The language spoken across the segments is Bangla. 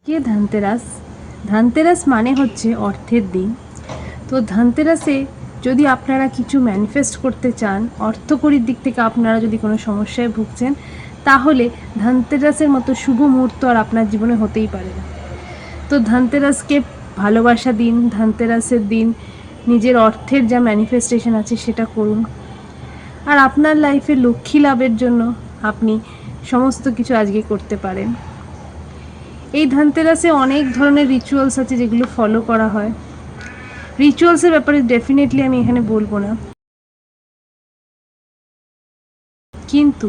কে ধনতেরাস। ধনতেরাস মানে হচ্ছে অর্থের দিন। তো ধনতেরাসে যদি আপনারা কিছু ম্যানিফেস্ট করতে চান, অর্থকরীর দিক থেকে আপনারা যদি কোনো সমস্যায় ভুগছেন, তাহলে ধনতেরাসের মতো শুভ মুহূর্ত আর আপনার জীবনে হতেই পারে না। তো ধনতেরাসকে ভালোবাসা দিন, ধনতেরাসের দিন নিজের অর্থের যা ম্যানিফেস্টেশন আছে সেটা করুন। আর আপনার লাইফে লক্ষ্মী লাভের জন্য আপনি সমস্ত কিছু আজকে করতে পারেন। এই ধনতেরাসে অনেক ধরনের রিচুয়ালস আছে যেগুলো ফলো করা হয়। রিচুয়ালসের ব্যাপারে ডেফিনেটলি আমি এখানে বলবো না, কিন্তু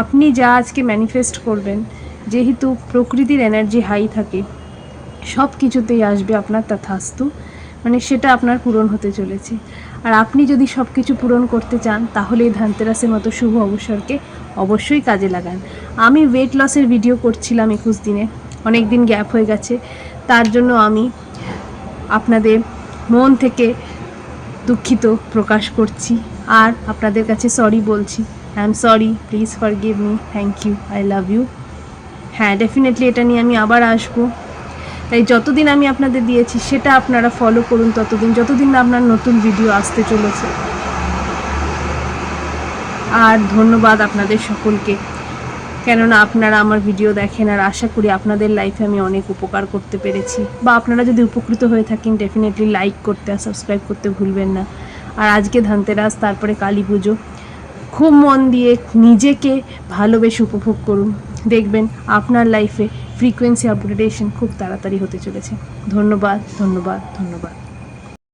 আপনি যা আজকে ম্যানিফেস্ট করবেন, যেহেতু প্রকৃতির এনার্জি হাই থাকে, সব কিছুতেই আসবে আপনার তথাস্তু, মানে সেটা আপনার পূরণ হতে চলেছে। আর আপনি যদি সব কিছু পূরণ করতে চান, তাহলে এই ধনতেরাসের মতো শুভ অবসরকে অবশ্যই কাজে লাগান। আমি ওয়েট লসের ভিডিও করছিলাম 21 দিনে, অনেক দিন গ্যাপ হয়ে গেছে, তার জন্য আমি আপনাদের মন থেকে দুঃখিত প্রকাশ করছি আর আপনাদের কাছে সরি বলছি। I am sorry, please forgive me, thank you, I love you. হ্যাঁ, ডেফিনেটলি এটা নিয়ে আমি আবার আসবো। তাই যতদিন আমি আপনাদের দিয়েছি সেটা আপনারা ফলো করুন, যতদিন না আপনার নতুন ভিডিও আসতে চলেছে। আর ধন্যবাদ আপনাদের সকলকে, কেননা আপনারা আমার ভিডিও দেখেন, আর আশা করি আপনাদের লাইফে আমি অনেক উপকার করতে পেরেছি। বা আপনারা যদি উপকৃত হয়ে থাকেন, ডেফিনেটলি লাইক করতে আর সাবস্ক্রাইব করতে ভুলবেন না। আর আজকে ধনতেরাস, তারপরে কালী পুজো, খুব মন দিয়ে নিজেকে ভালোবেসে উপভোগ করুন। দেখবেন আপনার লাইফে ফ্রিকোয়েন্সি আপগ্রেডেশন খুব তাড়াতাড়ি হতে চলেছে। ধন্যবাদ, ধন্যবাদ, ধন্যবাদ।